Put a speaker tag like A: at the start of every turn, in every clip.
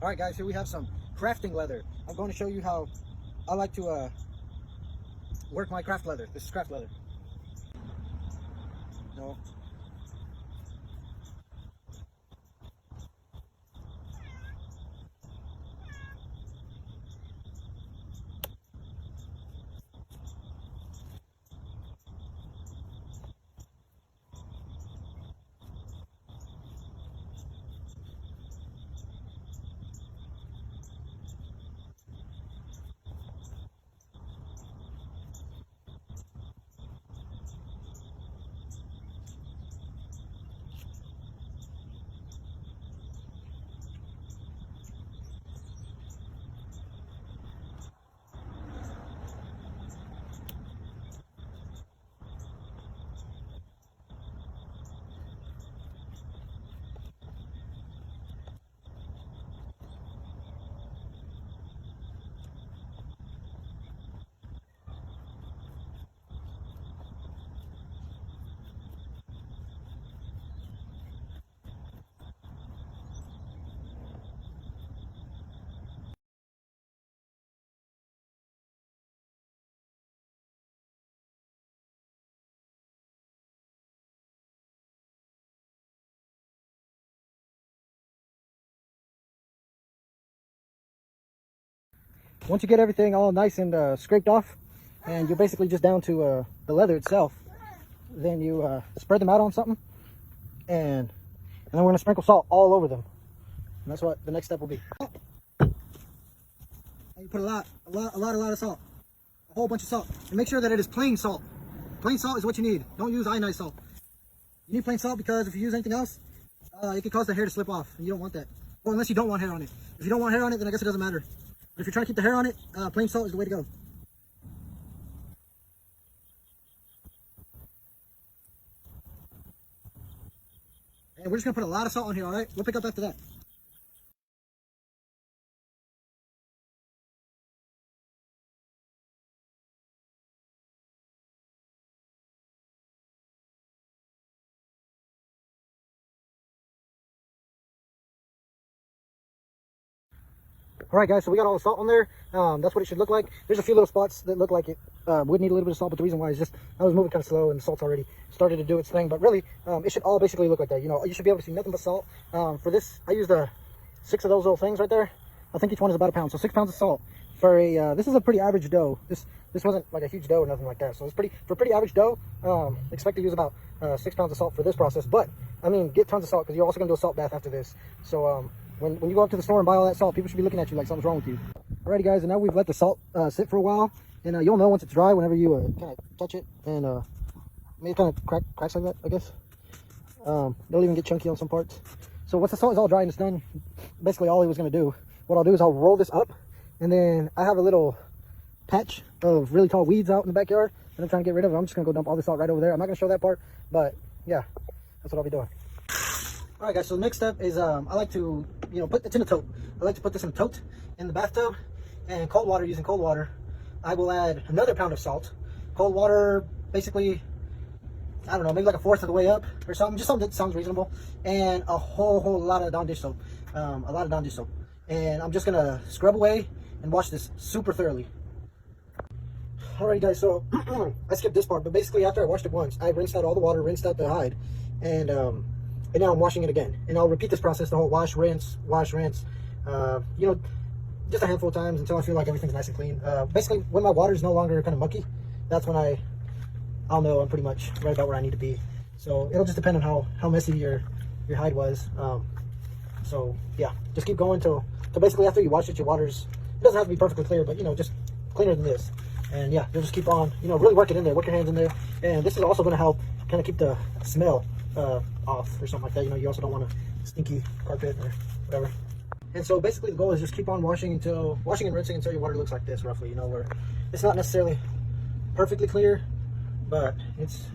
A: All right, guys, here we have some crafting leather. I'm going to show you how I like to work my craft leather. This is craft leather. No. Once you get everything all nice and scraped off, and you're basically just down to the leather itself, then you spread them out on something, and then we're going to sprinkle salt all over them. And that's what the next step will be. And you put a lot of salt, a whole bunch of salt, and make sure that it is plain salt. Plain salt is what you need. Don't use ionized salt. You need plain salt because if you use anything else, it could cause the hair to slip off, and you don't want that. Well, unless you don't want hair on it. If you don't want hair on it, then I guess it doesn't matter. But if you're trying to keep the hair on it, plain salt is the way to go. And we're just gonna put a lot of salt on here, all right? We'll pick up after that. All right, guys, so we got all the salt on there. That's what it should look like. There's a few little spots that look like it would need a little bit of salt, but the reason why is just I was moving kind of slow and the salt's already started to do its thing. But really, it should all basically look like that. You know, you should be able to see nothing but salt. For this, I used 6 of those little things right there. I think each one is about a pound, so 6 pounds of salt. For a this is a pretty average dough. This wasn't like a huge dough or nothing like that. So it's pretty average dough. Expect to use about 6 pounds of salt for this process. But I mean, get tons of salt because you're also gonna do a salt bath after this. So when you go up to the store and buy all that salt, people should be looking at you like something's wrong with you. Alrighty, guys, and now we've let the salt sit for a while, and you'll know once it's dry whenever you kind of touch it, and maybe kind of cracks like that, I guess. They'll even get chunky on some parts. So once the salt is all dry and it's done, basically all he was going to do, what I'll do is I'll roll this up, and then I have a little patch of really tall weeds out in the backyard, and I'm trying to get rid of it. I'm just going to go dump all this salt right over there. I'm not going to show that part, but yeah, that's what I'll be doing. All right, guys, so the next step is I like to, it's in a tote. I like to put this in a tote in the bathtub, and cold water, using cold water, I will add another pound of salt. Cold water, basically, I don't know, maybe like 1/4 of the way up or something, just something that sounds reasonable, and a whole lot of Dawn dish soap, a lot of Dawn dish soap. And I'm just gonna scrub away and wash this super thoroughly. Alright, guys, so I skipped this part, but basically after I washed it once, I rinsed out all the water, rinsed out the hide, and now I'm washing it again. And I'll repeat this process, the whole wash, rinse, just a handful of times until I feel like everything's nice and clean. Basically, when my water is no longer kind of mucky, that's when I'll know I'm pretty much right about where I need to be. So it'll just depend on how messy your hide was. So yeah, just keep going till basically after you wash it, your water's, it doesn't have to be perfectly clear, but just cleaner than this. And yeah, you'll just keep on, really work it in there, work your hands in there. And this is also going to help kind of keep the smell off or something like that. You also don't want a stinky carpet or whatever. And so basically the goal is just keep on washing and rinsing until your water looks like this roughly, where it's not necessarily perfectly clear, but it's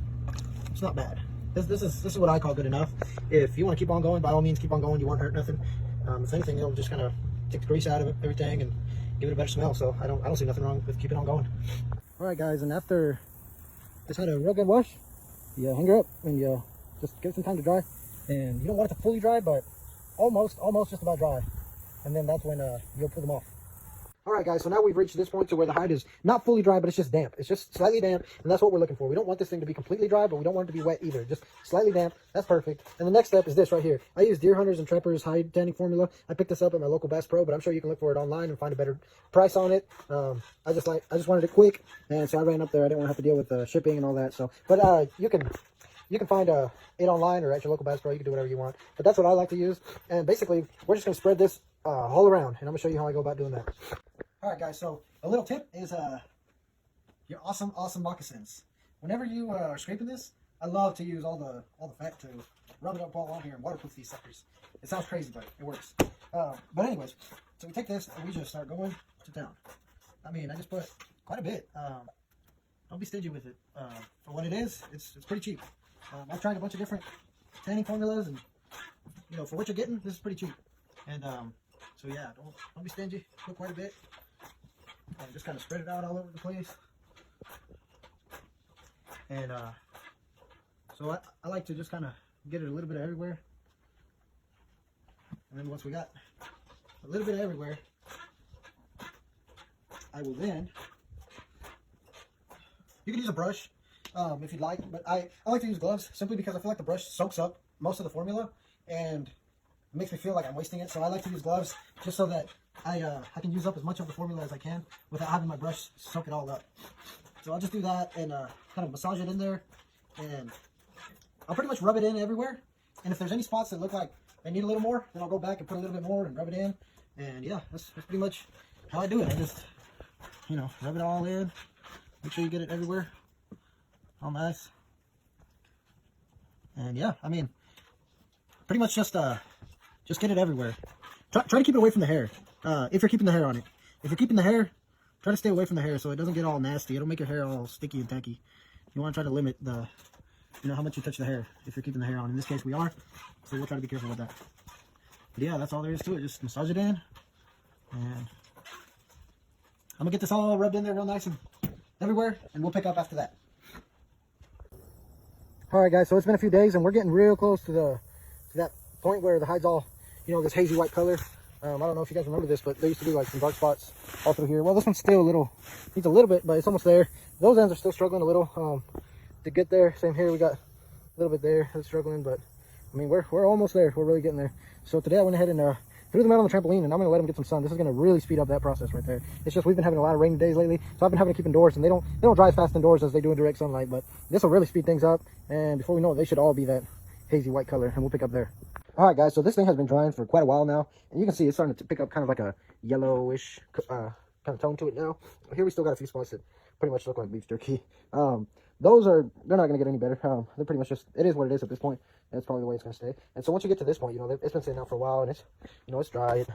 A: not bad. This is what I call good enough. If you want to keep on going, by all means keep on going. You won't hurt nothing. If anything, it'll just kind of take the grease out of everything and give it a better smell. So I don't see nothing wrong with keeping on going. All right, guys, and after just had a real good wash, you hang her up and you just give it some time to dry. And you don't want it to fully dry, but almost just about dry. and then that's when you'll pull them off. All right, guys, so now we've reached this point to where the hide is not fully dry, but it's just damp. It's just slightly damp, and that's what we're looking for. We don't want this thing to be completely dry, but we don't want it to be wet either. Just slightly damp. That's perfect. And the next step is this right here. I use Deer Hunters and Trappers hide tanning formula. I picked this up at my local Bass Pro, but I'm sure you can look for it online and find a better price on it. I just wanted it quick, and so I ran up there. I didn't want to have to deal with shipping and all that. So, but you can find it online or at your local Bass Pro. You can do whatever you want. But that's what I like to use. And basically, we're just going to spread this all around, and I'm going to show you how I go about doing that. All right, guys, so a little tip is your awesome moccasins. Whenever you are scraping this, I love to use all the fat to rub it up all on here and waterproof these suckers. It sounds crazy, but it works. But anyways, so we take this and we just start going to town. I mean, I just put quite a bit. Don't be stingy with it. For what it is, it's pretty cheap. I've tried a bunch of different tanning formulas, and you know, for what you're getting, this is pretty cheap. And so yeah, don't be stingy. Put quite a bit. And just kind of spread it out all over the place. And so I like to just kind of get it a little bit everywhere. And then once we got a little bit everywhere, I will then, you can use a brush if you'd like, but I like to use gloves simply because I feel like the brush soaks up most of the formula and it makes me feel like I'm wasting it. So I like to use gloves just so that I can use up as much of the formula as I can without having my brush soak it all up. So I'll just do that and kind of massage it in there, and I'll pretty much rub it in everywhere. And if there's any spots that look like they need a little more, then I'll go back and put a little bit more and rub it in. And yeah, that's pretty much how I do it. I just, you know, rub it all in. Make sure you get it everywhere. All nice. And yeah, I mean, pretty much just get it everywhere. Try to keep it away from the hair. If you're keeping the hair on it. If you're keeping the hair, try to stay away from the hair so it doesn't get all nasty. It'll make your hair all sticky and tacky. You want to try to limit the, you know, how much you touch the hair if you're keeping the hair on. In this case, we are, so we'll try to be careful with that. But yeah, that's all there is to it. Just massage it in, and I'm gonna get this all rubbed in there real nice and everywhere, and we'll pick up after that. All right, guys. So it's been a few days, and we're getting real close to that point where the hide's all, you know, this hazy white color. I don't know if you guys remember this, but they used to be like some dark spots all through here. Well, this one's still needs a little bit, but it's almost there. Those ends are still struggling a little to get there. Same here, we got a little bit there that's struggling, but I mean, we're almost there. We're really getting there. So today I went ahead and threw them out on the trampoline, and I'm gonna let them get some sun. This is gonna really speed up that process right there. It's just we've been having a lot of rainy days lately, so I've been having to keep indoors, and they don't dry as fast indoors as they do in direct sunlight. But this will really speed things up, and before we know it, they should all be that hazy white color, and we'll pick up there. All right, guys, so this thing has been drying for quite a while now, and you can see it's starting to pick up kind of like a yellowish kind of tone to it now. Here we still got a few spots that pretty much look like beef jerky. They're not going to get any better. They're pretty much just, it is what it is at this point. That's probably the way it's going to stay. And so once you get to this point, you know, it's been sitting out for a while, and it's, you know, it's dry.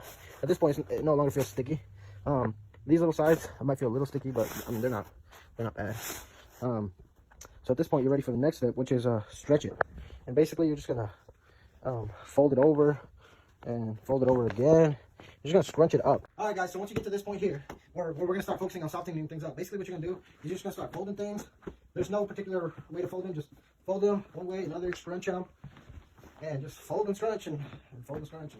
A: At this point, it no longer feels sticky. These little sides, I might feel a little sticky, but I mean, they're not bad. So at this point, you're ready for the next step, which is stretch it. And basically, you're just going to fold it over and fold it over again. You're just gonna scrunch it up. All right, guys, so once you get to this point here where we're gonna start focusing on softening things up, basically what you're gonna do is you're just gonna start folding things. There's no particular way to fold them. Just fold them one way, another, scrunch them, and just fold and scrunch and fold and scrunch.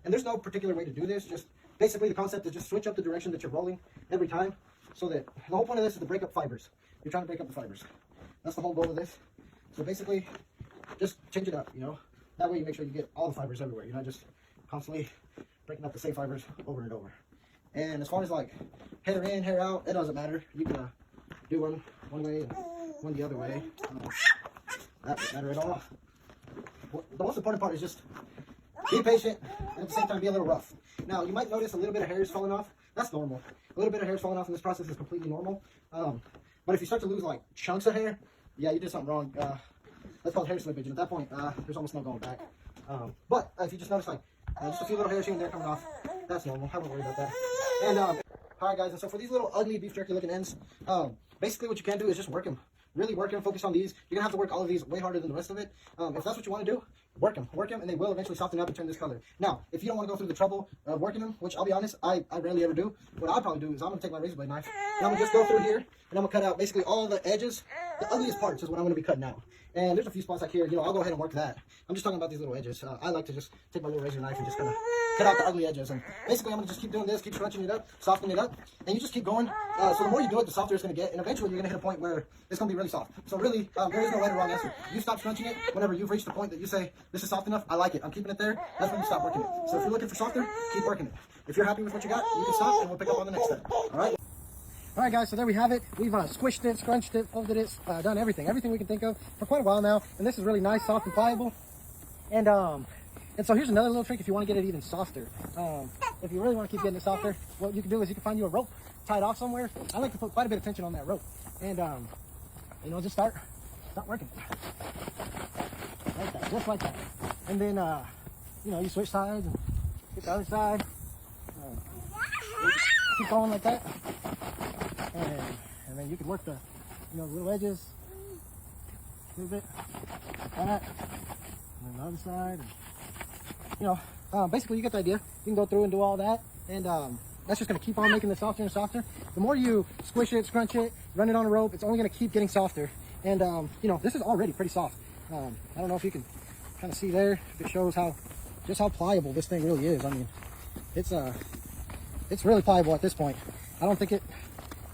A: And there's no particular way to do this. Just basically the concept is just switch up the direction that you're rolling every time, so that the whole point of this is to break up fibers. You're trying to break up the fibers. That's the whole goal of this. So basically, just change it up, you know. That way you make sure you get all the fibers everywhere. You're not just constantly breaking up the same fibers over and over. And as far as like hair in, hair out, it doesn't matter. You can do one way and one the other way. That doesn't matter at all. The most important part is just be patient and at the same time be a little rough. Now, you might notice a little bit of hair is falling off. That's normal. A little bit of hair is falling off in this process is completely normal. But if you start to lose like chunks of hair, yeah, you did something wrong. That's called hair slippage, and at that point, there's almost no going back. But if you just notice like just a few little hairs here and there coming off, that's normal. I won't worry about that. And all right, guys, and so for these little ugly beef jerky looking ends, basically what you can do is just work them. Really work them, focus on these. You're gonna have to work all of these way harder than the rest of it. If that's what you want to do, work them, and they will eventually soften up and turn this color. Now, if you don't want to go through the trouble of working them, which I'll be honest, I rarely ever do, what I'll probably do is I'm gonna take my razor blade knife and I'm gonna just go through here and I'm gonna cut out basically all the edges. The ugliest parts is what I'm gonna be cutting out. And there's a few spots like here, you know, I'll go ahead and work that. I'm just talking about these little edges. I like to just take my little razor knife and just kind of cut out the ugly edges. And basically, I'm going to just keep doing this, keep crunching it up, softening it up, and you just keep going. So the more you do it, the softer it's going to get, and eventually you're going to hit a point where it's going to be really soft. So really, there is no right or wrong answer. You stop crunching it whenever you've reached the point that you say, this is soft enough, I like it, I'm keeping it there. That's when you stop working it. So if you're looking for softer, keep working it. If you're happy with what you got, you can stop, and we'll pick up on the next step. All right? All right, guys, so there we have it. We've squished it, scrunched it, folded it, done everything we can think of for quite a while now. And this is really nice, soft, and pliable. And so here's another little trick if you want to get it even softer. If you really want to keep getting it softer, what you can do is you can find you a rope tied off somewhere. I like to put quite a bit of tension on that rope. And, you know, just start working. Like that, just like that. And then, you know, you switch sides and get the other side. Keep going like that. And then you can work the, you know, the little edges, move it, like that, and then the other side. And, you know, basically you get the idea. You can go through and do all that, and that's just going to keep on making it softer and softer. The more you squish it, scrunch it, run it on a rope, it's only going to keep getting softer. And, you know, this is already pretty soft. I don't know if you can kind of see there, if it shows just how pliable this thing really is. I mean, it's really pliable at this point. I don't think it,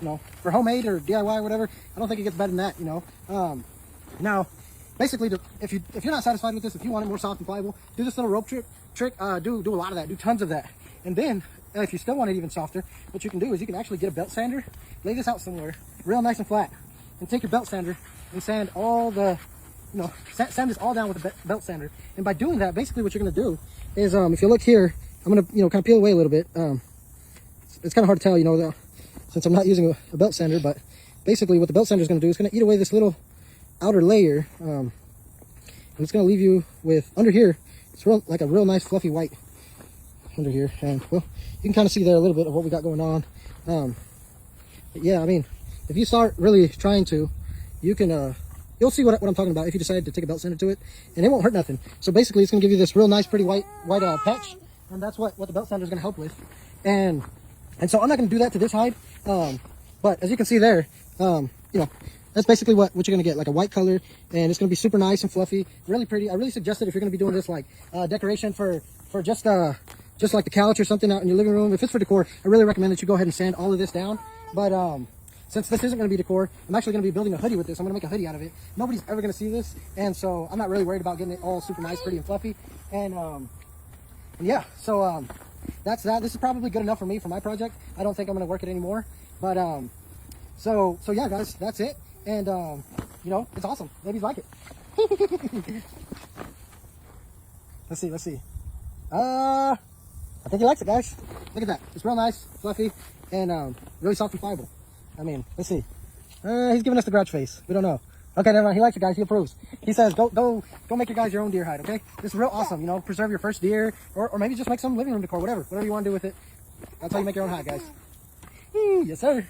A: you know, for homemade or DIY or whatever, I don't think it gets better than that, you know. Now, basically, if you're not satisfied with this, if you want it more soft and pliable, do this little rope trick. Do a lot of that, do tons of that. And then, if you still want it even softer, what you can do is you can actually get a belt sander, lay this out somewhere, real nice and flat, and take your belt sander and sand all the, you know, sand this all down with a belt sander. And by doing that, basically what you're going to do is, if you look here, I'm going to, you know, kind of peel away a little bit. It's kind of hard to tell, you know, since I'm not using a belt sander, but basically what the belt sander is going to do is going to eat away this little outer layer, and it's going to leave you with, under here, it's like a real nice fluffy white under here. And well, you can kind of see there a little bit of what we got going on. But yeah, I mean, if you start really trying to, you can, you'll see what I'm talking about if you decide to take a belt sander to it, and it won't hurt nothing. So basically it's going to give you this real nice, pretty white patch, and that's what the belt sander is going to help with. And so I'm not going to do that to this hide, but as you can see there, you know, that's basically what you're going to get, like a white color, and it's going to be super nice and fluffy, really pretty. I really suggest it if you're going to be doing this like decoration for just like the couch or something out in your living room. If it's for decor, I really recommend that you go ahead and sand all of this down. But since this isn't going to be decor, I'm actually going to be building a hoodie with this. I'm going to make a hoodie out of it. Nobody's ever going to see this, and so I'm not really worried about getting it all super nice, pretty, and fluffy. And yeah, so that's that. This is probably good enough for me for my project. I don't think I'm going to work it anymore. But so yeah, guys, that's it. And you know, it's awesome. Ladies like it. Let's see. I think he likes it, guys. Look at that. It's real nice, fluffy, and really soft and pliable. I mean, let's see. He's giving us the grouch face. We don't know. Okay, never mind. He likes it, guys. He approves. He says, go make your guys your own deer hide, okay? This is real awesome, you know, preserve your first deer, or maybe just make some living room decor, whatever you want to do with it. That's how you make your own hide, guys. Yes, sir.